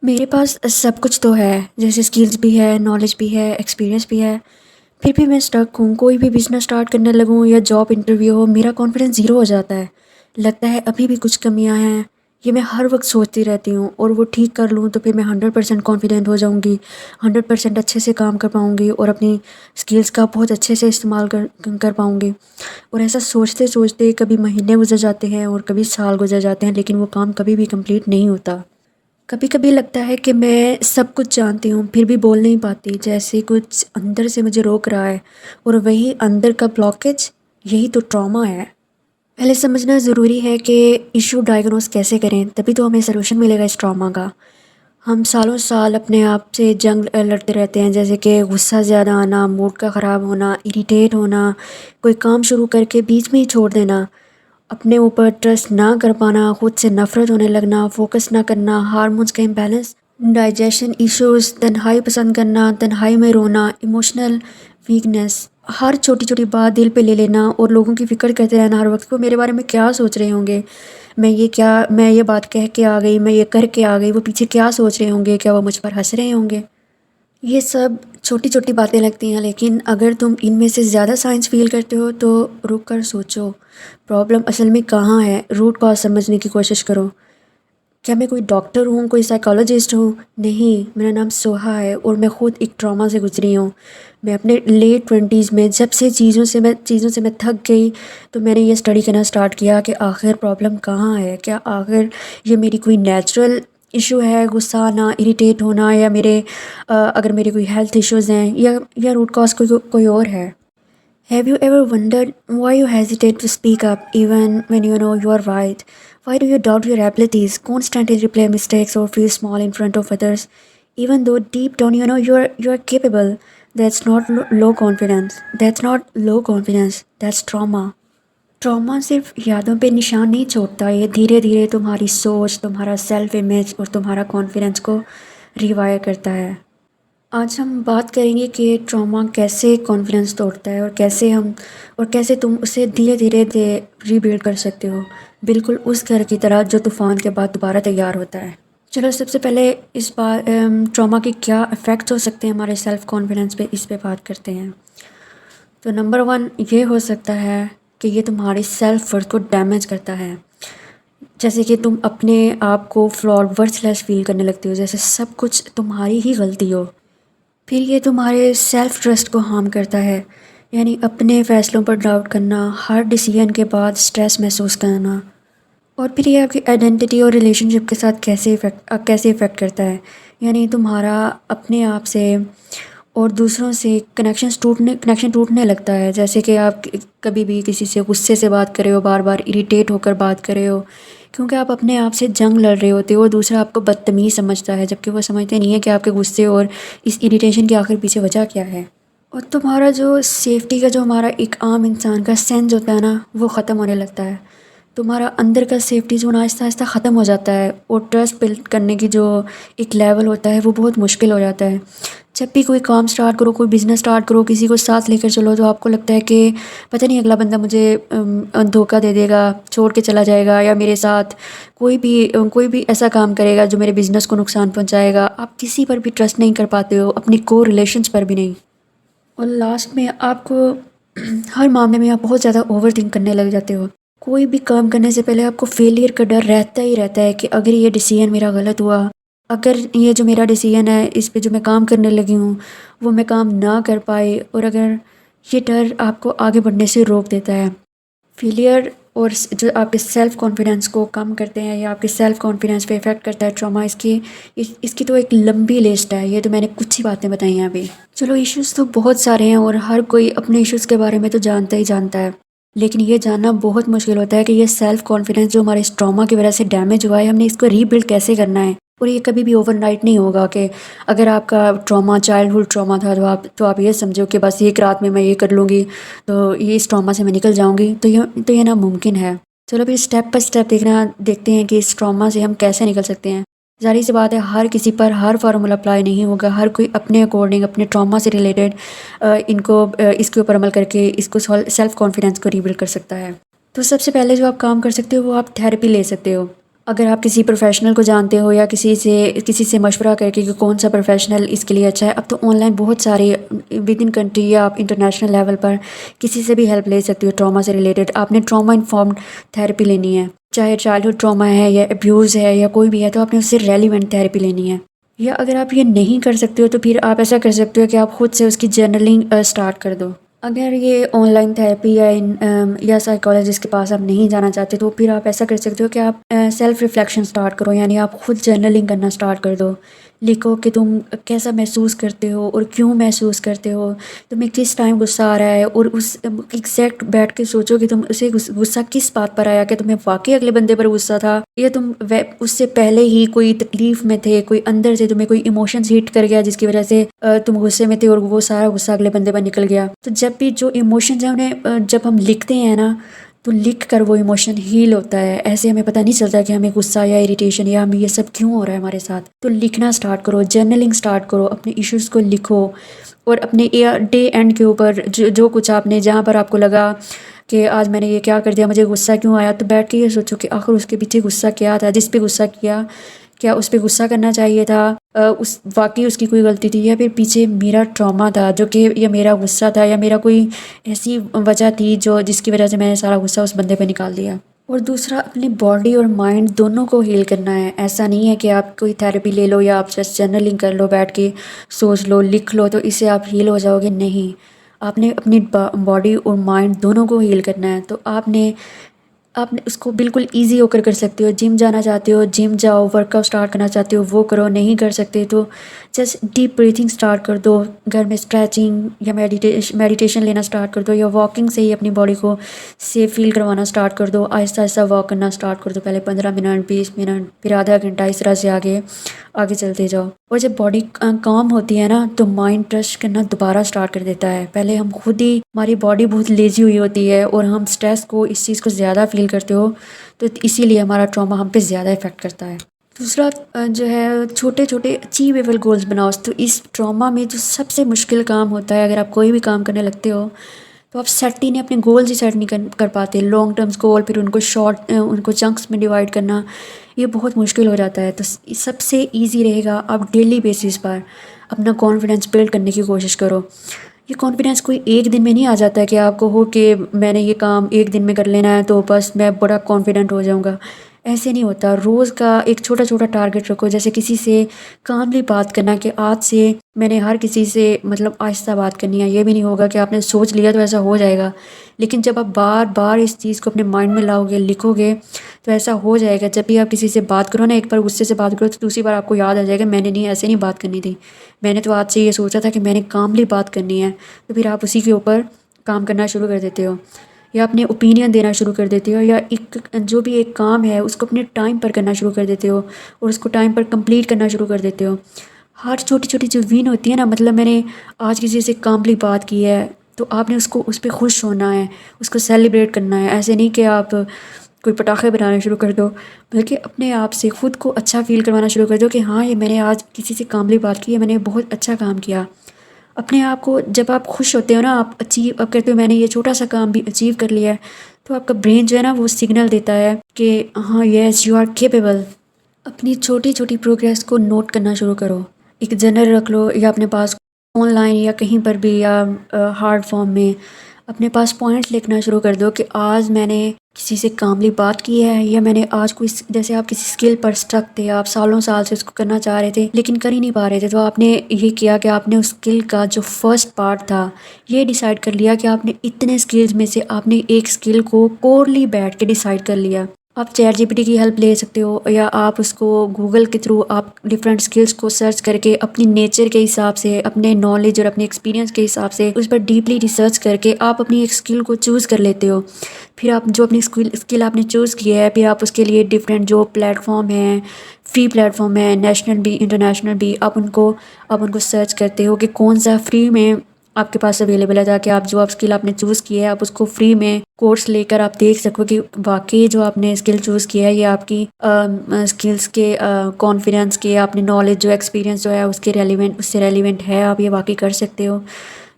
میرے پاس سب کچھ تو ہے، جیسے اسکلز بھی ہے، نالج بھی ہے، ایکسپیرینس بھی ہے، پھر بھی میں اسٹک ہوں۔ کوئی بھی بزنس اسٹارٹ کرنے لگوں یا جاب انٹرویو ہو، میرا کانفیڈنس زیرو ہو جاتا ہے۔ لگتا ہے ابھی بھی کچھ کمیاں ہیں۔ یہ میں ہر وقت سوچتی رہتی ہوں، اور وہ ٹھیک کر لوں تو پھر میں 100% کانفیڈنٹ ہو جاؤں گی، 100% اچھے سے کام کر پاؤں گی اور اپنی اسکلز کا بہت اچھے سے استعمال کر پاؤں گی۔ اور ایسا سوچتے سوچتے کبھی مہینے گزر جاتے ہیں اور کبھی سال گزر جاتے ہیں، لیکن وہ کام کبھی بھی کمپلیٹ نہیں ہوتا۔ کبھی کبھی لگتا ہے کہ میں سب کچھ جانتی ہوں پھر بھی بول نہیں پاتی، جیسے کچھ اندر سے مجھے روک رہا ہے، اور وہی اندر کا بلاکیج، یہی تو ٹراما ہے۔ پہلے سمجھنا ضروری ہے کہ ایشو ڈائگنوز کیسے کریں، تبھی تو ہمیں سلوشن ملے گا اس ٹراما کا۔ ہم سالوں سال اپنے آپ سے جنگ لڑتے رہتے ہیں، جیسے کہ غصہ زیادہ آنا، موڈ کا خراب ہونا، اریٹیٹ ہونا، کوئی کام شروع کر کے بیچ میں ہی چھوڑ دینا، اپنے اوپر ٹرسٹ نہ کر پانا، خود سے نفرت ہونے لگنا، فوکس نہ کرنا، ہارمونز کا امبیلنس، ڈائجیشن ایشوز، تنہائی پسند کرنا، تنہائی میں رونا، ایموشنل ویکنیس، ہر چھوٹی چھوٹی بات دل پہ لے لینا اور لوگوں کی فکر کرتے رہنا ہر وقت، کو میرے بارے میں کیا سوچ رہے ہوں گے، میں یہ بات کہہ کے آ گئی، میں یہ کر کے آ گئی، وہ پیچھے کیا سوچ رہے ہوں گے، کیا وہ مجھ پر ہنس رہے ہوں گے۔ یہ سب چھوٹی چھوٹی باتیں لگتی ہیں، لیکن اگر تم ان میں سے زیادہ سائنس فیل کرتے ہو تو رک کر سوچو، پرابلم اصل میں کہاں ہے، روٹ کاز سمجھنے کی کوشش کرو۔ کیا میں کوئی ڈاکٹر ہوں، کوئی سائیکالوجسٹ ہوں؟ نہیں، میرا نام سوہا ہے اور میں خود ایک ٹراما سے گزری ہوں۔ میں اپنے لیٹ 20s میں جب سے چیزوں سے میں تھک گئی، تو میں نے یہ اسٹڈی کرنا اسٹارٹ کیا کہ آخر پرابلم کہاں ہے، کیا آخر یہ میری کوئی نیچرل ایشو ہے، غصہ آنا، اریٹیٹ ہونا، یا اگر میرے کوئی ہیلتھ ایشوز ہیں، یا روٹ کاز کوئی اور ہے۔ Have you ever wondered why you hesitate to speak up even when you know you are right? Why do you doubt your abilities, constantly replay mistakes, or feel small in front of others, even though deep down you know you are capable? That's not low confidence. That's not low confidence. That's trauma. Trauma صرف یادوں پہ نشان نہیں چھوڑتا، یہ دھیرے دھیرے تمہاری سوچ، تمہارا سیلف امیج اور تمہارا کانفیڈنس کو ریوائر کرتا ہے۔ آج ہم بات کریں گے کہ ٹراما کیسے کانفیڈنس توڑتا ہے، اور کیسے تم اسے دھیرے دھیرے ری بلڈ کر سکتے ہو، بالکل اس گھر کی طرح جو طوفان کے بعد دوبارہ تیار ہوتا ہے۔ چلو سب سے پہلے اس بار ٹراما کے کیا افیکٹس ہو سکتے ہیں ہمارے سیلف کانفیڈنس پہ، اس پہ بات کرتے ہیں۔ تو نمبر 1 یہ ہو سکتا ہے کہ یہ تمہاری سیلف ورتھ کو ڈیمیج کرتا ہے، جیسے کہ تم اپنے آپ کو فلاڈ، ورتھ لیس فیل کرنے لگتے ہو، جیسے سب کچھ تمہاری ہی غلطی ہو۔ پھر یہ تمہارے سیلف ٹرسٹ کو ہارم کرتا ہے، یعنی اپنے فیصلوں پر ڈاؤٹ کرنا، ہر ڈیسیژن کے بعد اسٹریس محسوس کرنا۔ اور پھر یہ آپ کی آئیڈینٹی اور ریلیشن شپ کے ساتھ کیسے افیکٹ کرتا ہے، یعنی تمہارا اپنے آپ سے اور دوسروں سے کنیکشن ٹوٹنے لگتا ہے، جیسے کہ آپ کبھی بھی کسی سے غصے سے بات کر رہے ہو، بار بار اریٹیٹ ہو کر بات کر رہے ہو، کیونکہ آپ اپنے آپ سے جنگ لڑ رہے ہوتے ہو، اور دوسرا آپ کو بدتمیز سمجھتا ہے، جبکہ وہ سمجھتے نہیں ہے کہ آپ کے غصے اور اس اریٹیشن کے آخر پیچھے وجہ کیا ہے۔ اور تمہارا جو سیفٹی کا، جو ہمارا ایک عام انسان کا سینس ہوتا ہے نا، وہ ختم ہونے لگتا ہے۔ تمہارا اندر کا سیفٹی زون آہستہ آہستہ ختم ہو جاتا ہے، اور ٹرسٹ بلڈ کرنے کی جو ایک لیول ہوتا ہے وہ بہت مشکل ہو جاتا ہے۔ جب بھی کوئی کام سٹارٹ کرو، کوئی بزنس سٹارٹ کرو، کسی کو ساتھ لے کر چلو، تو آپ کو لگتا ہے کہ پتہ نہیں اگلا بندہ مجھے دھوکہ دے دے گا، چھوڑ کے چلا جائے گا، یا میرے ساتھ کوئی بھی ایسا کام کرے گا جو میرے بزنس کو نقصان پہنچائے گا۔ آپ کسی پر بھی ٹرسٹ نہیں کر پاتے ہو، اپنی کور ریلیشنز پر بھی نہیں، اور لاسٹ میں آپ کو ہر معاملے میں آپ بہت زیادہ اوور تھنک کرنے لگ جاتے ہو۔ کوئی بھی کام کرنے سے پہلے آپ کو فیلئر کا ڈر رہتا ہی رہتا ہے کہ اگر یہ ڈیسیژن میرا غلط ہوا، اگر یہ جو میرا ڈیسیژن ہے، اس پہ جو میں کام کرنے لگی ہوں، وہ میں کام نہ کر پائی، اور اگر یہ ڈر آپ کو آگے بڑھنے سے روک دیتا ہے۔ فیلئر اور جو آپ کے سیلف کانفیڈنس کو کم کرتے ہیں، یا آپ کے سیلف کانفیڈنس پہ افیکٹ کرتا ہے ٹراما، اس کی تو ایک لمبی لسٹ ہے، یہ تو میں نے کچھ ہی باتیں بتائی ہیں ابھی۔ چلو ایشوز تو بہت سارے ہیں، اور ہر کوئی اپنے ایشوز کے بارے میں تو جانتا ہی جانتا ہے، لیکن یہ جاننا بہت مشکل ہوتا ہے کہ یہ سیلف کانفیڈنس جو ہمارے اس ٹراما کی وجہ سے ڈیمیج ہوا ہے، ہم نے اس کو ری بلڈ کیسے کرنا ہے۔ اور یہ کبھی بھی اوور نائٹ نہیں ہوگا کہ اگر آپ کا ٹراما چائلڈ ہوڈ ٹراما تھا، تو آپ یہ سمجھو کہ بس ایک رات میں یہ کر لوں گی تو یہ اس ٹراما سے میں نکل جاؤں گی، تو یہ ناممکن ہے۔ چلو پھر اسٹیپ بائی اسٹیپ دیکھتے ہیں کہ اس ٹراما سے ہم کیسے نکل سکتے ہیں۔ ظاہر سی بات ہے، ہر کسی پر ہر فارمولا اپلائی نہیں ہوگا، ہر کوئی اپنے اکارڈنگ، اپنے ٹراما سے ریلیٹڈ اس کے اوپر عمل کر کے اس کو سیلف کانفیڈنس کو ریبلڈ کر سکتا ہے۔ تو سب سے پہلے جو آپ کام کر سکتے ہو وہ آپ تھیراپی لے سکتے ہو۔ اگر آپ کسی پروفیشنل کو جانتے ہو یا کسی سے مشورہ کر کے کہ کون سا پروفیشنل اس کے لیے اچھا ہے، اب تو آن لائن بہت سارے ود ان کنٹری یا آپ انٹرنیشنل لیول پر کسی سے بھی ہیلپ لے سکتے ہو ٹراما سے ریلیٹڈ. آپ نے ٹراما انفارمڈ تھیراپی لینی ہے، چاہے چائلڈہڈ ٹراما ہے یا ابیوز ہے یا کوئی بھی ہے، تو آپ نے اس سے ریلیونٹ تھیراپی لینی ہے. یا اگر آپ یہ نہیں کر سکتے ہو تو پھر آپ ایسا کر سکتے ہو کہ آپ خود سے اس کی جرنلنگ اسٹارٹ کر دو. اگر یہ آن لائن تھیراپی یا سائیکالوجسٹ کے پاس آپ نہیں جانا چاہتے تو پھر آپ ایسا کر سکتے ہو کہ آپ سیلف ریفلیکشن سٹارٹ کرو، یعنی آپ خود جرنلنگ کرنا سٹارٹ کر دو. لکھو کہ تم کیسا محسوس کرتے ہو اور کیوں محسوس کرتے ہو، تمہیں کس ٹائم غصہ آ رہا ہے، اور اس ایگزیکٹ بیٹھ کے سوچو کہ تم اسے غصہ کس بات پر آیا، کہ تمہیں واقعی اگلے بندے پر غصہ تھا یا تم اس سے پہلے ہی کوئی تکلیف میں تھے، کوئی اندر سے تمہیں کوئی ایموشنز ہٹ کر گیا جس کی وجہ سے تم غصے میں تھے اور وہ سارا غصہ اگلے بندے پر نکل گیا. تو جب بھی جو ایموشنز ہیں انہیں جب ہم لکھتے ہیں نا تو لکھ کر وہ ایموشن ہیل ہوتا ہے. ایسے ہمیں پتہ نہیں چلتا کہ ہمیں غصہ یا اریٹیشن یا ہمیں یہ سب کیوں ہو رہا ہے ہمارے ساتھ. تو لکھنا سٹارٹ کرو، جرنلنگ سٹارٹ کرو، اپنے ایشوز کو لکھو، اور اپنے ڈے اینڈ کے اوپر جو کچھ آپ نے جہاں پر آپ کو لگا کہ آج میں نے یہ کیا کر دیا، مجھے غصہ کیوں آیا، تو بیٹھ کے یہ سوچو کہ آخر اس کے پیچھے غصہ کیا تھا، جس پہ غصہ کیا اس پہ غصہ کرنا چاہیے تھا، واقعی اس کی کوئی غلطی تھی، یا پھر پیچھے میرا ٹراما تھا جو کہ یا میرا غصہ تھا یا میرا کوئی ایسی وجہ تھی جس کی وجہ سے میں نے سارا غصہ اس بندے پہ نکال دیا. اور دوسرا، اپنی باڈی اور مائنڈ دونوں کو ہیل کرنا ہے. ایسا نہیں ہے کہ آپ کوئی تھیراپی لے لو یا آپ جسٹ جرنلنگ کر لو، بیٹھ کے سوچ لو، لکھ لو تو اس سے آپ ہیل ہو جاؤ گے. نہیں، آپ نے اپنی باڈی اور مائنڈ دونوں کو ہیل کرنا ہے. تو آپ نے اس کو بالکل ایزی ہو کر سکتے ہو. جم جانا چاہتے ہو جم جاؤ، ورک آؤٹ اسٹارٹ کرنا چاہتے ہو وہ کرو، نہیں کر سکتے تو جسٹ ڈیپ بریتھنگ اسٹارٹ کر دو، گھر میں اسٹریچنگ یا میڈیٹیشن لینا اسٹارٹ کر دو، یا واکنگ سے ہی اپنی باڈی کو سیف فیل کروانا اسٹارٹ کر دو. آہستہ آہستہ واک کرنا اسٹارٹ کر دو، پہلے 15 منٹ، 20 منٹ، پھر آدھا گھنٹہ، اس طرح سے آگے چلتے جاؤ. اور جب باڈی کام ہوتی ہے نا تو مائنڈ ٹرسٹ کرنا دوبارہ اسٹارٹ کر دیتا ہے. پہلے ہم خود ہی، ہماری باڈی بہت لیزی ہوئی ہوتی ہے اور ہم اسٹریس کو، اس چیز کو زیادہ فیل کرتے ہو، تو اسی لیے ہمارا ٹراما ہم پہ زیادہ افیکٹ کرتا ہے. دوسرا جو ہے، چھوٹے چھوٹے اچیویبل گولز بناؤ. تو اس ٹراما میں جو سب سے مشکل کام ہوتا ہے، اگر آپ کوئی بھی کام کرنے لگتے ہو تو آپ سیٹ ہی نہیں، اپنے گولز ہی سیٹ نہیں کر پاتے، لانگ ٹرمز گول، پھر ان کو چنکس میں ڈیوائڈ کرنا یہ بہت مشکل ہو جاتا ہے. تو سب سے ایزی رہے گا، آپ ڈیلی بیسس پر اپنا کانفیڈنس بلڈ کرنے کی کوشش کرو. یہ کانفیڈنس کوئی ایک دن میں نہیں آ جاتا ہے کہ آپ کو ہو کہ میں نے یہ کام ایک دن میں کر لینا ہے تو بس میں بڑا کانفیڈنٹ ہو جاؤں گا. ایسے نہیں ہوتا. روز کا ایک چھوٹا چھوٹا ٹارگٹ رکھو، جیسے کسی سے کاملی بات کرنا کہ آج سے میں نے ہر کسی سے آہستہ بات کرنی ہے. یہ بھی نہیں ہوگا کہ آپ نے سوچ لیا تو ایسا ہو جائے گا، لیکن جب آپ بار بار اس چیز کو اپنے مائنڈ میں لاؤ گے، لکھو گے، تو ایسا ہو جائے گا. جب بھی آپ کسی سے بات کرو نا، ایک بار غصے سے بات کرو تو دوسری بار آپ کو یاد آ جائے گا میں نے نہیں، ایسے نہیں بات کرنی تھی، میں نے تو آج سے یہ سوچا تھا کہ میں نے کاملی بات کرنی ہے. تو پھر آپ اسی کے اوپر کام کرنا شروع کر دیتے ہو، یا اپنے اوپینین دینا شروع کر دیتے ہو، یا جو بھی ایک کام ہے اس کو اپنے ٹائم پر کرنا شروع کر دیتے ہو اور اس کو ٹائم پر کمپلیٹ کرنا شروع کر دیتے ہو. ہر چھوٹی چھوٹی جو ون ہوتی ہے نا، میں نے آج کسی سے کاملی بات کی ہے تو آپ نے اس پہ خوش ہونا ہے، اس کو سیلیبریٹ کرنا ہے. ایسے نہیں کہ آپ کوئی پٹاخے بنانا شروع کر دو، بلکہ اپنے آپ سے خود کو اچھا فیل کروانا شروع کر دو کہ ہاں، یہ میں نے آج کسی سے کاملی بات کی ہے، میں نے بہت اچھا کام کیا. اپنے آپ کو جب آپ خوش ہوتے ہو نا، آپ کرتے ہو میں نے یہ چھوٹا سا کام بھی اچیو کر لیا ہے، تو آپ کا برین جو ہے نا وہ سگنل دیتا ہے کہ ہاں، یس یو آر کیپیبل. اپنی چھوٹی چھوٹی پروگریس کو نوٹ کرنا شروع کرو. ایک جرنل رکھ لو یا اپنے پاس آن لائن یا کہیں پر بھی، یا ہارڈ فارم میں اپنے پاس پوائنٹس لکھنا شروع کر دو کہ آج میں نے کسی سے کاملی بات کی ہے، یا میں نے آج کوئی، جیسے آپ کسی اسکل پر اسٹک تھے، آپ سالوں سال سے اس کو کرنا چاہ رہے تھے لیکن کر ہی نہیں پا رہے تھے، تو آپ نے یہ کیا کہ آپ نے اس اسکل کا جو فرسٹ پارٹ تھا یہ ڈیسائیڈ کر لیا کہ آپ نے اتنے اسکلز میں سے آپ نے ایک اسکل کو کورلی بیٹھ کے ڈیسائیڈ کر لیا. آپ چیٹ جی پی ٹی کی ہیلپ لے سکتے ہو، یا آپ اس کو گوگل کے تھرو آپ ڈفرینٹ اسکلس کو سرچ کر کے اپنی نیچر کے حساب سے، اپنے نالج اور اپنے ایکسپیرینس کے حساب سے اس پر ڈیپلی ریسرچ کر کے آپ اپنی ایک اسکل کو چوز کر لیتے ہو. پھر آپ جو اپنی اسکل آپ نے چوز کی ہے، پھر آپ اس کے لیے ڈفرینٹ جو پلیٹ فارم ہیں، فری پلیٹ فارم ہے، نیشنل بھی انٹرنیشنل بھی، آپ ان کو سرچ کرتے ہو کہ کون سا فری میں آپ کے پاس اویلیبل ہے، تاکہ آپ اسکل آپ نے چوز کی ہے آپ اس کو فری میں کورس لے کر آپ دیکھ سکو کہ واقعی جو آپ نے اسکل چوز کیا ہے یہ آپ کی اسکلس کے، کانفیڈنس کے، آپ نے نالج جو ایکسپیرینس جو ہے اس سے ریلیونٹ ہے، آپ یہ واقعی کر سکتے ہو.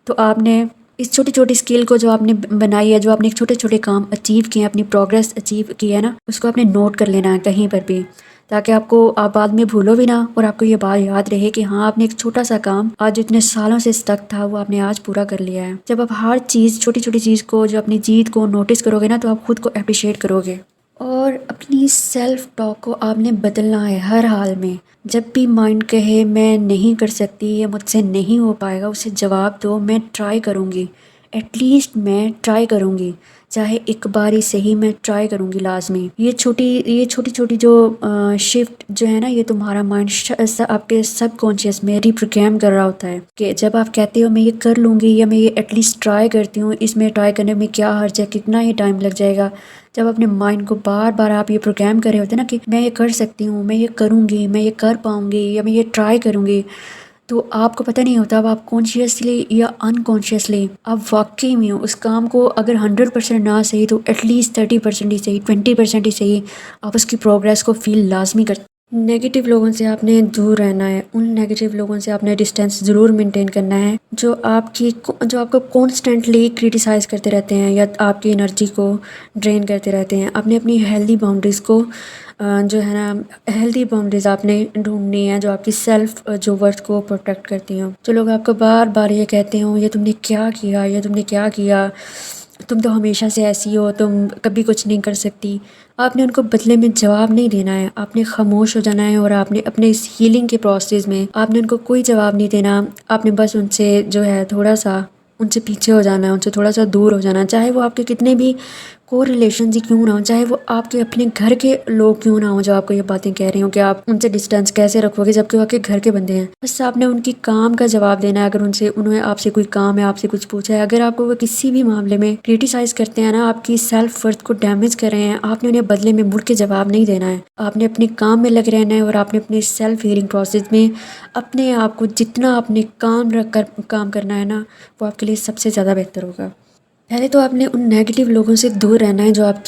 تو آپ نے اس چھوٹی چھوٹی اسکل کو جو آپ نے بنائی ہے، جو آپ نے چھوٹے چھوٹے کام اچیو کیے ہیں، اپنی پروگرس اچیو کی ہے نا، اس کو آپ نے نوٹ کر لینا ہے کہیں پر بھی، تاکہ آپ بعد میں بھولو بھی نہ، اور آپ کو یہ بات یاد رہے کہ ہاں آپ نے ایک چھوٹا سا کام آج اتنے سالوں سے اسٹک تھا وہ آپ نے آج پورا کر لیا ہے۔ جب آپ ہر چیز چھوٹی چھوٹی چیز کو، جو اپنی جیت کو نوٹس کرو گے نا، تو آپ خود کو اپریشیٹ کرو گے۔ اور اپنی سیلف ٹاک کو آپ نے بدلنا ہے ہر حال میں۔ جب بھی مائنڈ کہے میں نہیں کر سکتی یا مجھ سے نہیں ہو پائے گا، اسے جواب دو میں ٹرائی کروں گی، ایٹ لیسٹ میں ٹرائی کروں گی، چاہے ایک بار ہی صحیح میں ٹرائی کروں گی لازمی۔ یہ چھوٹی چھوٹی جو شفٹ جو ہے نا، یہ تمہارا مائنڈ آپ کے سب کانشیس میں ریپروگرام کر رہا ہوتا ہے کہ جب آپ کہتے ہو میں یہ کر لوں گی، یا میں یہ ایٹ لیسٹ ٹرائی کرتی ہوں، اس میں ٹرائی کرنے میں کیا حرج ہے، کتنا ہی ٹائم لگ جائے گا۔ جب اپنے مائنڈ کو بار بار آپ یہ پروگرام کر رہے ہوتے ہیں نا کہ میں یہ کر سکتی ہوں، میں یہ کروں گی، میں یہ کر پاؤں گی، یا میں یہ ٹرائی کروں گی، تو آپ کو پتہ نہیں ہوتا، اب آپ کانشیسلی یا انکانشیسلی آپ واقعی میں اس کام کو اگر 100% نہ صحیح تو ایٹ لیسٹ 30% ہی صحیح، 20% ہی صحیح، آپ اس کی پروگریس کو فیل لازمی کرتے ہیں۔ نیگیٹو لوگوں سے آپ نے دور رہنا ہے، ان نیگیٹو لوگوں سے آپ نے ڈسٹینس ضرور مینٹین کرنا ہے جو آپ کو کانسٹنٹلی کرٹیسائز کرتے رہتے ہیں یا آپ کی انرجی کو ڈرین کرتے رہتے ہیں۔ آپ نے اپنی ہیلدی باؤنڈریز کو جو ہے نا، ہیلدی باؤنڈریز آپ نے ڈھونڈنی ہے جو آپ کی سیلف جو ورتھ کو پروٹیکٹ کرتی ہوں۔ جو لوگ آپ کو بار بار یہ کہتے ہوں یہ تم نے کیا کیا، یہ تم نے کیا کیا، تم تو ہمیشہ سے ایسی ہو، تم کبھی کچھ نہیں کر سکتی، آپ نے ان کو بدلے میں جواب نہیں دینا ہے، آپ نے خاموش ہو جانا ہے، اور آپ نے اپنے اس ہیلنگ کے پروسیس میں آپ نے ان کو کوئی جواب نہیں دینا، آپ نے بس ان سے جو ہے تھوڑا سا ان سے پیچھے ہو جانا ہے، ان سے تھوڑا سا دور ہو جانا، چاہے وہ آپ کے کتنے بھی کو ریلیشنز ہی کیوں نہ ہوں، چاہے وہ آپ کے اپنے گھر کے لوگ کیوں نہ ہوں جو آپ کو یہ باتیں کہہ رہے ہوں کہ آپ ان سے ڈسٹینس کیسے رکھو گے جبکہ وہ آپ کے گھر کے بندے ہیں۔ بس آپ نے ان کی کام کا جواب دینا ہے، اگر انہوں نے آپ سے کوئی کام ہے، آپ سے کچھ پوچھا ہے، اگر آپ کو وہ کسی بھی معاملے میں کرٹیسائز کرتے ہیں نا، آپ کی سیلف ورتھ کو ڈیمیج کر رہے ہیں، آپ نے انہیں بدلے میں مڑ کے جواب نہیں دینا ہے، آپ نے اپنے کام میں لگ رہنا ہے، اور آپ نے اپنے سیلف ہیلنگ پروسیس میں اپنے آپ کو جتنا آپ نے کام رکھ کر کام کرنا ہے نا، وہ آپ کے لیے سب سے زیادہ بہتر ہوگا۔ پہلے تو آپ نے ان نیگیٹو لوگوں سے دور رہنا ہے جو آپ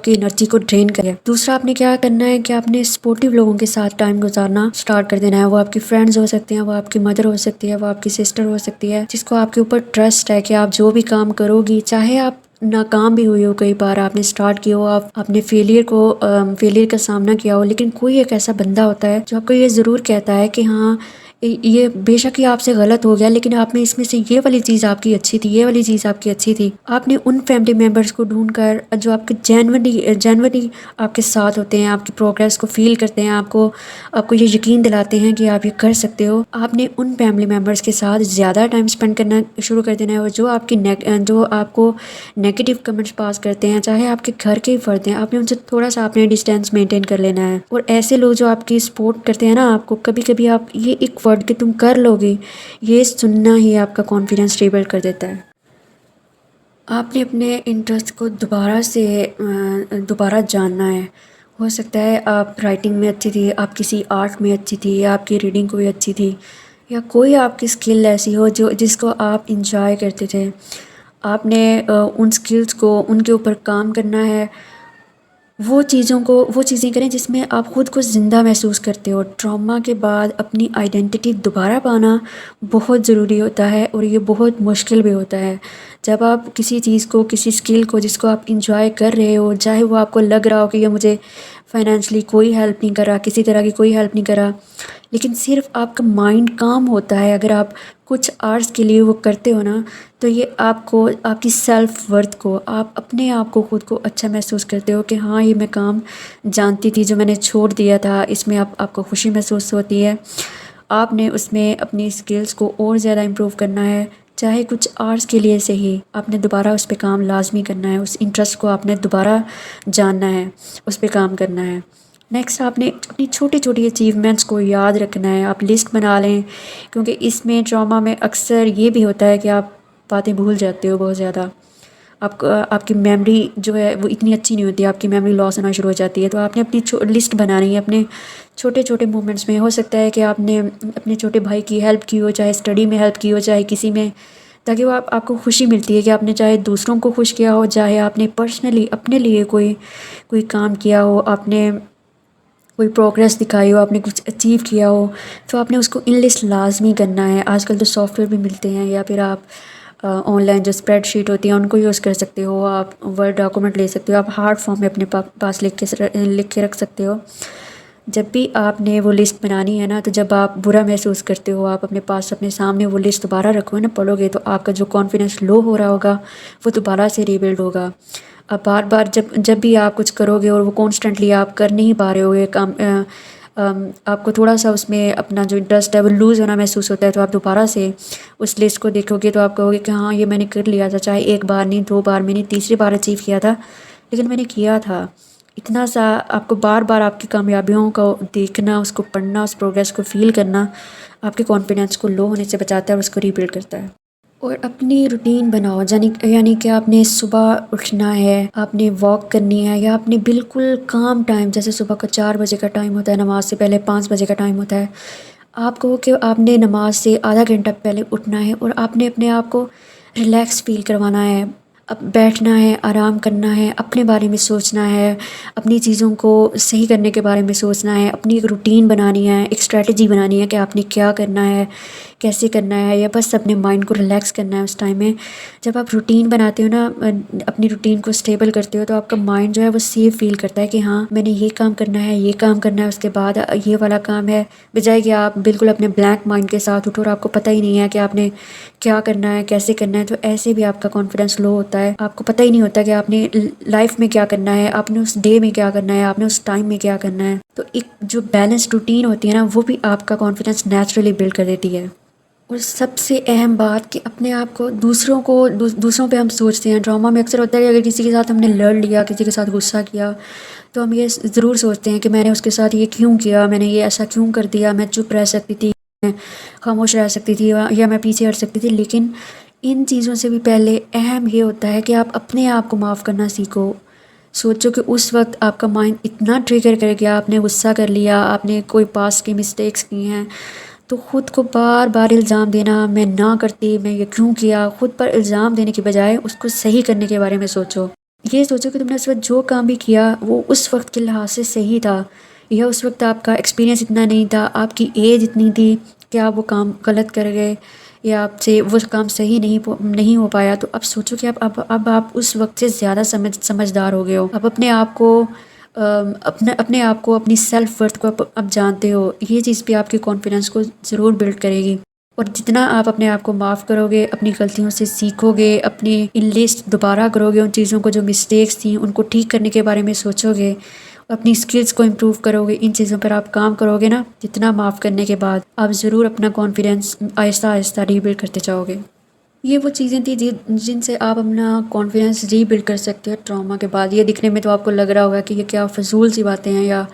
کی انرجی کو ڈرین کرے۔ دوسرا آپ نے کیا کرنا ہے کہ آپ نے سپورٹیو لوگوں کے ساتھ ٹائم گزارنا سٹارٹ کر دینا ہے۔ وہ آپ کی فرینڈز ہو سکتے ہیں، وہ آپ کی مدر ہو سکتی ہے، وہ آپ کی سسٹر ہو سکتی ہے، جس کو آپ کے اوپر ٹرسٹ ہے کہ آپ جو بھی کام کرو گی، چاہے آپ ناکام بھی ہوئی ہو، کئی بار آپ نے سٹارٹ کیا ہو، آپ نے فیلئر کا سامنا کیا ہو، لیکن کوئی ایک ایسا بندہ ہوتا ہے جو آپ کو یہ ضرور کہتا ہے کہ ہاں یہ بے شک یہ آپ سے غلط ہو گیا، لیکن آپ نے اس میں سے یہ والی چیز آپ کی اچھی تھی، یہ والی چیز آپ کی اچھی تھی۔ آپ نے ان فیملی ممبرس کو ڈھونڈ کر جو آپ کے جینولی آپ کے ساتھ ہوتے ہیں، آپ کی پروگریس کو فیل کرتے ہیں، آپ کو یہ یقین دلاتے ہیں کہ آپ یہ کر سکتے ہو، آپ نے ان فیملی ممبرس کے ساتھ زیادہ ٹائم اسپینڈ کرنا شروع کر دینا ہے، اور جو آپ کو نیگیٹو کمنٹس پاس کرتے ہیں، چاہے آپ کے گھر کے ہی فرد ہیں، آپ نے ان سے تھوڑا سا اپنے ڈسٹینس مینٹین کر لینا ہے۔ اور ایسے لوگ جو آپ کی سپورٹ کرتے ہیں نا، آپ کو کبھی کبھی آپ یہ ایک ورڈ کہ تم کر لو گے، یہ سننا ہی آپ کا کانفیڈنس ریبلڈ کر دیتا ہے۔ آپ نے اپنے انٹرسٹ کو دوبارہ جاننا ہے۔ ہو سکتا ہے آپ رائٹنگ میں اچھی تھی، آپ کسی آرٹ میں اچھی تھی، یا آپ کی ریڈنگ کوئی اچھی تھی، یا کوئی آپ کی اسکل ایسی ہو جس کو آپ انجوائے کرتے تھے۔ آپ نے ان اسکلس کو ان کے اوپر کام کرنا ہے، وہ چیزیں کریں جس میں آپ خود کو زندہ محسوس کرتے ہو۔ ٹراما کے بعد اپنی آئیڈینٹی دوبارہ پانا بہت ضروری ہوتا ہے، اور یہ بہت مشکل بھی ہوتا ہے۔ جب آپ کسی چیز کو، کسی اسکل کو جس کو آپ انجوائے کر رہے ہو، چاہے وہ آپ کو لگ رہا ہو کہ یہ مجھے فائنینشلی کوئی ہیلپ نہیں کر رہا، کسی طرح کی کوئی ہیلپ نہیں کر رہا، لیکن صرف آپ کا مائنڈ کام ہوتا ہے اگر آپ کچھ آرٹس کے لیے وہ کرتے ہو نا، تو یہ آپ کی سیلف ورتھ کو، آپ اپنے آپ کو خود کو اچھا محسوس کرتے ہو کہ ہاں یہ میں کام جانتی تھی جو میں نے چھوڑ دیا تھا، اس میں آپ کو خوشی محسوس ہوتی ہے۔ آپ نے اس میں اپنی اسکلس کو اور زیادہ امپروو کرنا ہے، چاہے کچھ آرٹس کے لیے سے ہی، آپ نے دوبارہ اس پہ کام لازمی کرنا ہے، اس انٹرسٹ کو آپ نے دوبارہ جاننا ہے، اس پہ کام کرنا ہے۔ نیکسٹ آپ نے اپنی چھوٹی چھوٹی اچیومنٹس کو یاد رکھنا ہے، آپ لسٹ بنا لیں، کیونکہ اس میں ٹراما میں اکثر یہ بھی ہوتا ہے کہ آپ باتیں بھول جاتے ہو بہت زیادہ، آپ کی میموری جو ہے وہ اتنی اچھی نہیں ہوتی، آپ کی میموری لاس ہونا شروع ہو جاتی ہے۔ تو آپ نے اپنی لسٹ بنانی ہے اپنے چھوٹے چھوٹے مومنٹس میں۔ ہو سکتا ہے کہ آپ نے اپنے چھوٹے بھائی کی ہیلپ کی ہو، چاہے اسٹڈی میں ہیلپ کی ہو، چاہے کسی میں، تاکہ وہ آپ کو خوشی ملتی ہے کہ آپ نے چاہے دوسروں کو خوش کیا ہو، چاہے آپ نے پرسنلی اپنے لیے کوئی کام کیا ہو، آپ نے کوئی پروگریس دکھائی ہو، آپ نے کچھ اچیو کیا ہو، تو آپ نے اس کو ان لسٹ لازمی کرنا ہے۔ آج کل تو سافٹ ویئر بھی ملتے ہیں، یا پھر آپ آن لائن جو اسپریڈ شیٹ ہوتی ہیں ان کو یوز کر سکتے ہو آپ، ورڈ ڈاکومنٹ لے سکتے ہو آپ، ہارڈ فارم میں اپنے پاس لکھ کے رکھ سکتے ہو۔ جب بھی آپ نے وہ لسٹ بنانی ہے نا، تو جب آپ برا محسوس کرتے ہو، آپ اپنے پاس اپنے سامنے وہ لسٹ دوبارہ رکھو نا، پڑھو گے، تو آپ کا جو کانفیڈنس لو ہو رہا ہوگا وہ دوبارہ سے ریبلڈ ہوگا۔ اب بار بار جب بھی آپ کچھ کرو گے اور وہ کانسٹنٹلی آپ کر نہیں پا رہے ہوگے کام، آپ کو تھوڑا سا اس میں اپنا جو انٹرسٹ ہے وہ لوز ہونا محسوس ہوتا ہے، تو آپ دوبارہ سے اس لسٹ کو دیکھو گے تو آپ کہو گے کہ ہاں یہ میں نے کر لیا تھا، چاہے ایک بار نہیں، 2 بار میں نہیں، تیسری بار اچیو کیا تھا، لیکن میں نے کیا تھا۔ اتنا سا آپ کو بار بار آپ کی کامیابیوں کو دیکھنا، اس کو پڑھنا، اس پروگریس کو فیل کرنا آپ کے کانفیڈنس کو لو ہونے سے بچاتا ہے اور اس کو ریبلڈ کرتا ہے۔ اور اپنی روٹین بناؤ، یعنی کہ آپ نے صبح اٹھنا ہے، آپ نے واک کرنی ہے، یا آپ نے بالکل کام ٹائم، جیسے صبح کا 4 بجے کا ٹائم ہوتا ہے، نماز سے پہلے 5 بجے کا ٹائم ہوتا ہے، آپ کہو کہ آپ نے نماز سے آدھا گھنٹہ پہلے اٹھنا ہے اور آپ نے اپنے آپ کو ریلیکس فیل کروانا ہے، اب بیٹھنا ہے، آرام کرنا ہے، اپنے بارے میں سوچنا ہے، اپنی چیزوں کو صحیح کرنے کے بارے میں سوچنا ہے، اپنی ایک روٹین بنانی ہے، ایک اسٹریٹجی بنانی ہے کہ آپ نے کیا کرنا ہے، کیسے کرنا ہے، یا بس اپنے مائنڈ کو ریلیکس کرنا ہے اس ٹائم میں۔ جب آپ روٹین بناتے ہو نا، اپنی روٹین کو اسٹیبل کرتے ہو، تو آپ کا مائنڈ جو ہے وہ سیف فیل کرتا ہے کہ ہاں میں نے یہ کام کرنا ہے، یہ کام کرنا ہے، اس کے بعد یہ والا کام ہے، بجائے کہ آپ بالکل اپنے بلینک مائنڈ کے ساتھ اٹھو اور آپ کو پتہ ہی نہیں ہے کہ آپ نے کیا کرنا ہے، کیسے کرنا ہے، تو ایسے بھی آپ کا کانفیڈنس لو ہوتا ہے، آپ کو پتہ ہی نہیں ہوتا کہ آپ نے لائف میں کیا کرنا ہے، آپ نے اس ڈے میں کیا کرنا ہے، آپ نے اس ٹائم میں کیا کرنا ہے۔ تو ایک جو بیلنس روٹین ہوتی ہے نا، وہ بھی آپ کا کانفیڈنس نیچرلی بلڈ کر دیتی ہے۔ اور سب سے اہم بات کہ اپنے آپ کو دوسروں پہ ہم سوچتے ہیں، ڈرامہ میں اکثر ہوتا ہے کہ اگر کسی کے ساتھ ہم نے لڑ لیا، کسی کے ساتھ غصہ کیا، تو ہم یہ ضرور سوچتے ہیں کہ میں نے اس کے ساتھ یہ کیوں کیا، میں نے یہ ایسا کیوں کر دیا، میں چپ رہ سکتی تھی، میں خاموش رہ سکتی تھی، یا میں پیچھے ہٹ سکتی تھی۔ لیکن ان چیزوں سے بھی پہلے اہم یہ ہوتا ہے کہ آپ اپنے آپ کو معاف کرنا سیکھو۔ سوچو کہ اس وقت آپ کا مائنڈ اتنا ٹریگر کر گیا، آپ نے غصہ کر لیا، آپ نے کوئی پاس کی مسٹیکس کی ہیں، تو خود کو بار بار الزام دینا، میں نہ کرتی، میں یہ کیوں کیا، خود پر الزام دینے کی بجائے اس کو صحیح کرنے کے بارے میں سوچو۔ یہ سوچو کہ تم نے اس وقت جو کام بھی کیا وہ اس وقت کے لحاظ سے صحیح تھا، یا اس وقت آپ کا ایکسپیرینس اتنا نہیں تھا، آپ کی ایج اتنی تھی کہ آپ وہ کام غلط کر گئے، یا آپ سے وہ کام صحیح نہیں ہو پایا، تو اب سوچو کہ اب آپ اس وقت سے زیادہ سمجھدار ہو گئے ہو، اب اپنے آپ کو اپنی سیلف ورتھ کو اب جانتے ہو۔ یہ چیز بھی آپ کے کانفیڈنس کو ضرور بلڈ کرے گی۔ اور جتنا آپ اپنے آپ کو معاف کرو گے، اپنی غلطیوں سے سیکھو گے، اپنی ان لسٹ دوبارہ کرو گے، ان چیزوں کو جو مسٹیکس تھیں ان کو ٹھیک کرنے کے بارے میں سوچو گے، اور اپنی اسکلس کو امپروو کرو گے، ان چیزوں پر آپ کام کرو گے نا، جتنا معاف کرنے کے بعد آپ ضرور اپنا کانفیڈنس آہستہ آہستہ ری بلڈ کرتے جاؤ گے۔ یہ وہ چیزیں تھیں جن سے آپ اپنا کانفیڈنس ری بلڈ کر سکتے ہیں ٹراما کے بعد۔ یہ دکھنے میں تو آپ کو لگ رہا ہوگا کہ یہ کیا فضول سی باتیں ہیں، یا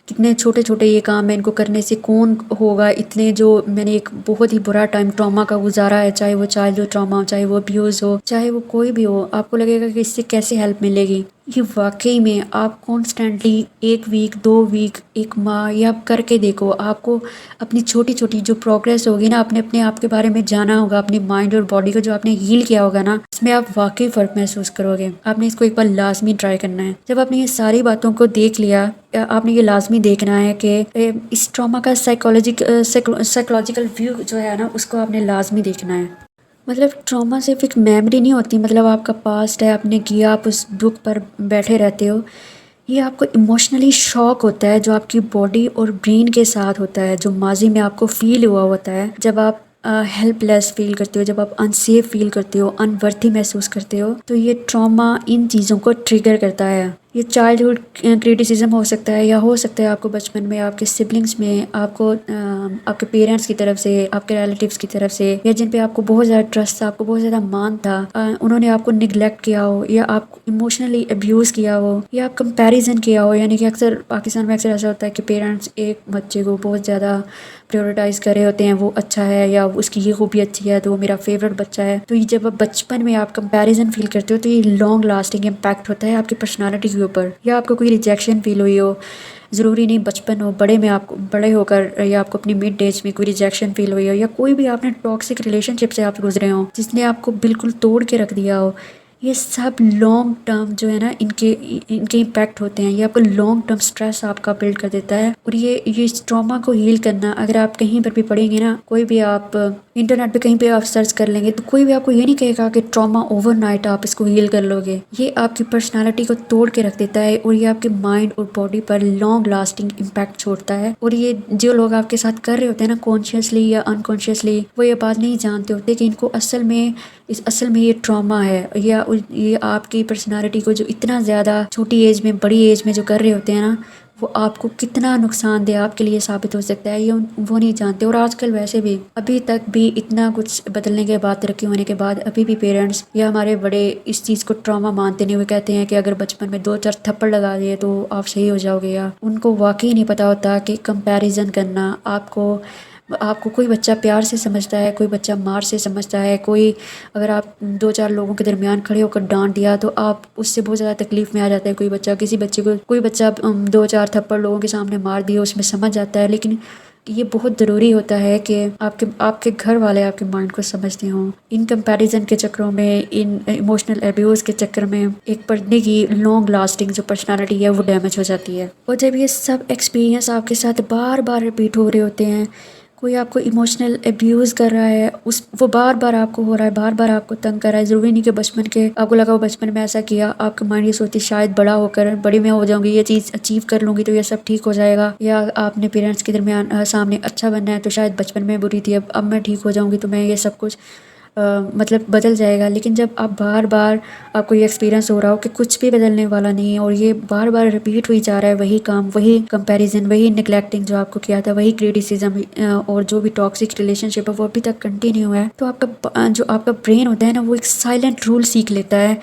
کتنے چھوٹے چھوٹے یہ کام ہیں، ان کو کرنے سے کون ہوگا اتنے، جو میں نے ایک بہت ہی برا ٹائم ٹراما کا گزارا ہے، چاہے وہ چائلڈ ٹراما ہو، چاہے وہ ابیوز ہو، چاہے وہ کوئی بھی ہو، آپ کو لگے گا کہ اس سے کیسے ہیلپ ملے گی۔ یہ واقعی میں آپ کانسٹنٹلی 1 ویک 2 ویک 1 ماہ یا کر کے دیکھو، آپ کو اپنی چھوٹی چھوٹی جو پروگریس ہوگی نا، اپنے آپ کے بارے میں جانا ہوگا، اپنی مائنڈ اور باڈی کو جو آپ نے ہیل کیا ہوگا نا، اس میں آپ واقعی فرق محسوس کرو گے۔ آپ نے اس کو ایک بار لازمی ٹرائی کرنا ہے۔ جب آپ نے یہ ساری باتوں کو دیکھ لیا، آپ نے یہ لازمی دیکھنا ہے کہ اس ٹراما کا سائیکولوجیکل ویو جو ہے نا، اس کو آپ نے لازمی دیکھنا ہے۔ مطلب ٹراما صرف ایک میموری نہیں ہوتی، مطلب آپ کا پاسٹ ہے، آپ نے کیا، آپ اس دکھ پر بیٹھے رہتے ہو۔ یہ آپ کو ایموشنلی شاک ہوتا ہے جو آپ کی باڈی اور برین کے ساتھ ہوتا ہے، جو ماضی میں آپ کو فیل ہوا ہوتا ہے، جب آپ ہیلپ لیس فیل کرتے ہو، جب آپ انسیف فیل کرتے ہو، انورتھی محسوس کرتے ہو، تو یہ ٹراما ان چیزوں کو ٹریگر کرتا ہے۔ یہ چائلڈہڈ کریٹیسزم ہو سکتا ہے، یا ہو سکتا ہے آپ کو بچپن میں آپ کے سبلنگس میں، آپ کو آپ کے پیرنٹس کی طرف سے، آپ کے ریلیٹیوز کی طرف سے، یا جن پہ آپ کو بہت زیادہ ٹرسٹ تھا، آپ کو بہت زیادہ مان تھا، انہوں نے آپ کو نگلیکٹ کیا ہو، یا آپ کو ایموشنلی ابیوز کیا ہو، یا آپ کمپیریزن کیا ہو۔ یعنی کہ اکثر پاکستان میں اکثر ایسا ہوتا ہے کہ پیرنٹس ایک بچے کو بہت زیادہ پریورٹائز کر رہے ہوتے ہیں، وہ اچھا ہے یا اس کی یہ خوبی اچھی ہے تو وہ میرا فیوریٹ بچہ ہے۔ تو یہ جب آپ بچپن میں آپ کمپیریزن فیل کرتے ہو، تو یہ لانگ لاسٹنگ امپیکٹ ہوتا ہے آپ کی پرسنالٹی کے اوپر۔ یا آپ کو کوئی ریجیکشن فیل ہوئی ہو، ضروری نہیں بچپن ہو، بڑے ہو کر، یا آپ کو اپنی مڈ ایج میں کوئی ریجیکشن فیل ہوئی ہو، یا کوئی بھی آپ نے ٹاکسک ریلیشن شپ سے آپ گزرے ہوں جس نے آپ کو بالکل توڑ کے رکھ دیا ہو، یہ سب لانگ ٹرم جو ہے نا ان کے امپیکٹ ہوتے ہیں. یہ آپ کو لانگ ٹرم اسٹریس آپ کا بلڈ کر دیتا ہے. اور یہ ٹراما کو ہیل کرنا، اگر آپ کہیں پر بھی پڑھیں گے نا، کوئی بھی آپ انٹرنیٹ پہ کہیں پہ آپ سرچ کر لیں گے تو کوئی بھی آپ کو یہ نہیں کہے گا کہ ٹراما اوور نائٹ آپ اس کو ہیل کر لو گے. یہ آپ کی پرسنالٹی کو توڑ کے رکھ دیتا ہے اور یہ آپ کے مائنڈ اور باڈی پر لانگ لاسٹنگ امپیکٹ چھوڑتا ہے. اور یہ جو لوگ آپ کے ساتھ کر رہے ہوتے ہیں نا، کانشیسلی یا انکانشیسلی، وہ یہ بات نہیں جانتے ہوتے کہ ان کو اصل میں یہ ٹراما ہے، یا یہ آپ کی پرسنالٹی کو جو اتنا زیادہ چھوٹی ایج میں، بڑی ایج میں جو کر رہے ہوتے ہیں نا، وہ آپ کو کتنا نقصان دہ آپ کے لیے ثابت ہو سکتا ہے، یہ وہ نہیں جانتے. اور آج کل ویسے بھی ابھی تک بھی اتنا کچھ بدلنے کے بعد، ترقی ہونے کے بعد، ابھی بھی پیرنٹس یا ہمارے بڑے اس چیز کو ٹراما مانتے نہیں. وہ کہتے ہیں کہ اگر بچپن میں 2-4 تھپڑ لگا دیے تو آپ صحیح ہو جاؤ گے. یا ان کو واقعی نہیں پتا ہوتا کہ کمپیریزن کرنا، آپ کو کوئی بچہ پیار سے سمجھتا ہے، کوئی بچہ مار سے سمجھتا ہے. کوئی اگر آپ 2-4 لوگوں کے درمیان کھڑے ہو کر ڈانٹ دیا تو آپ اس سے بہت زیادہ تکلیف میں آ جاتا ہے. کوئی بچہ 2-4 تھپڑ لوگوں کے سامنے مار دیا، اس میں سمجھ جاتا ہے. لیکن یہ بہت ضروری ہوتا ہے کہ آپ کے گھر والے آپ کے مائنڈ کو سمجھتے ہوں. ان کمپیریزن کے چکروں میں، ان ایموشنل ایبیوز کے چکر میں ایک پڑھنے کی لانگ لاسٹنگ جو پرسنالٹی ہے وہ ڈیمیج ہو جاتی ہے. اور جب یہ سب ایکسپیرینس آپ کے ساتھ بار بار ریپیٹ ہو رہے ہوتے ہیں، کوئی آپ کو ایموشنل ایبیوز کر رہا ہے، وہ بار بار آپ کو ہو رہا ہے، بار بار آپ کو تنگ کر رہا ہے. ضروری نہیں کہ بچپن کے آپ کو لگا وہ بچپن میں ایسا کیا، آپ کا مائنڈ یہ سوچتی شاید بڑا ہو کر، بڑی میں ہو جاؤں گی، یہ چیز اچیو کر لوں گی تو یہ سب ٹھیک ہو جائے گا. یا آپ نے پیرنٹس کے درمیان سامنے اچھا بننا ہے تو شاید بچپن میں بری تھی، اب میں ٹھیک ہو جاؤں گی تو میں یہ سب کچھ مطلب بدل جائے گا. لیکن جب آپ بار بار آپ کو یہ ایکسپیرینس ہو رہا ہو کہ کچھ بھی بدلنے والا نہیں ہے، اور یہ بار بار ریپیٹ ہوئی جا رہا ہے، وہی کام، وہی کمپیریزن، وہی نگلیکٹنگ جو آپ کو کیا تھا، وہی کریٹیسزم، اور جو بھی ٹاکسک ریلیشن شپ ہے وہ ابھی تک کنٹینیو ہے، تو آپ کا برین ہوتا ہے نا، وہ ایک سائلنٹ رول سیکھ لیتا ہے.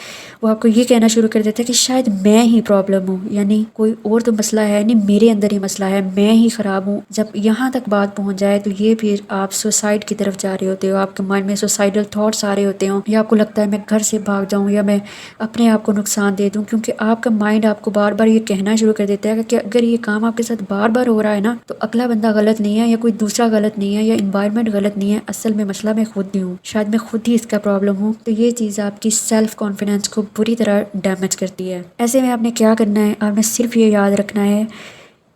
وہ آپ کو یہ کہنا شروع کر دیتا ہے کہ شاید میں ہی پرابلم ہوں، یعنی کوئی اور تو مسئلہ ہے نہیں، میرے اندر ہی مسئلہ ہے، میں ہی خراب ہوں. جب یہاں تک بات پہنچ جائے تو یہ پھر آپ سوسائڈ کی طرف جا رہے ہوتے ہو، آپ کے مائنڈ میں سوسائڈل تھاٹس آ رہے ہوتے ہوں، یا آپ کو لگتا ہے میں گھر سے بھاگ جاؤں یا میں اپنے آپ کو نقصان دے دوں. کیونکہ آپ کا مائنڈ آپ کو بار بار یہ کہنا شروع کر دیتا ہے کہ اگر یہ کام آپ کے ساتھ بار بار ہو رہا ہے نا تو اگلا بندہ غلط نہیں ہے، یا کوئی دوسرا غلط نہیں ہے، یا انوائرمنٹ غلط نہیں ہے، اصل میں مسئلہ میں خود نہیں ہوں، شاید میں خود ہی اس کا پرابلم ہوں. تو یہ چیز آپ کی سیلف کانفیڈنس کو بری طرح ڈیمیج کرتی ہے. ایسے میں آپ نے کیا کرنا ہے، آپ نے صرف یہ یاد رکھنا ہے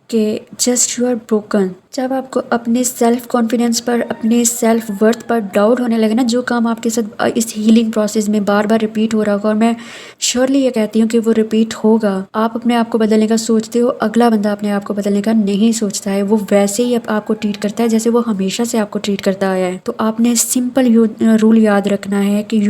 کہ جسٹ یو آر بروکن. جب آپ کو اپنے سیلف کانفیڈنس پر، اپنے سیلف ورتھ پر ڈاؤٹ ہونے لگے نا، جو کام آپ کے ساتھ اس ہیلنگ پروسیس میں بار بار ریپیٹ ہو رہا ہوگا، اور میں شیورلی یہ کہتی ہوں کہ وہ ریپیٹ ہوگا. آپ اپنے آپ کو بدلنے کا سوچتے ہو، اگلا بندہ اپنے آپ کو بدلنے کا نہیں سوچتا ہے، وہ ویسے ہی آپ کو ٹریٹ کرتا ہے جیسے وہ ہمیشہ سے آپ کو ٹریٹ کرتا آیا ہے. تو آپ نے سمپل رول یاد رکھنا ہے کہ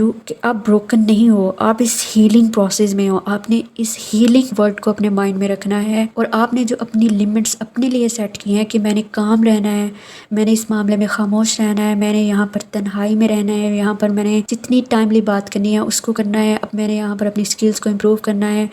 آپ بروکن نہیں ہو، آپ اس ہیلنگ پروسیس میں ہو. آپ نے اس ہیلنگ ورڈ کو اپنے مائنڈ میں رکھنا ہے، اور آپ نے جو اپنی لمٹس اپنے لیے سیٹ کی ہیں کہ میں نے کام رہنا ہے، میں نے اس معاملے میں خاموش رہنا ہے، میں نے یہاں پر تنہائی میں رہنا ہے، یہاں پر میں نے جتنی ٹائملی بات کرنی ہے اس کو کرنا ہے، اب میں نے یہاں پر اپنی سکلز کو امپروو کرنا ہے،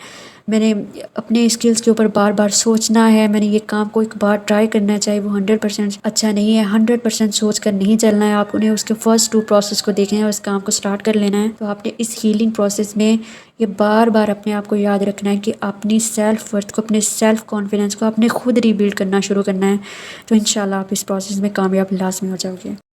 میں نے اپنے اسکلز کے اوپر بار بار سوچنا ہے، میں نے یہ کام کو ایک بار ٹرائی کرنا ہے، چاہے وہ 100% اچھا نہیں ہے، 100% سوچ کر نہیں چلنا ہے. آپ نے اس کے فرسٹ 2 پروسیس کو دیکھنا ہے اور اس کام کو سٹارٹ کر لینا ہے. تو آپ نے اس ہیلنگ پروسیس میں یہ بار بار اپنے آپ کو یاد رکھنا ہے کہ اپنی سیلف ورتھ کو، اپنے سیلف کانفیڈنس کو اپنے خود ری بلڈ کرنا شروع کرنا ہے. تو انشاءاللہ آپ اس پروسیس میں کامیاب لازمی ہو جاؤ گے.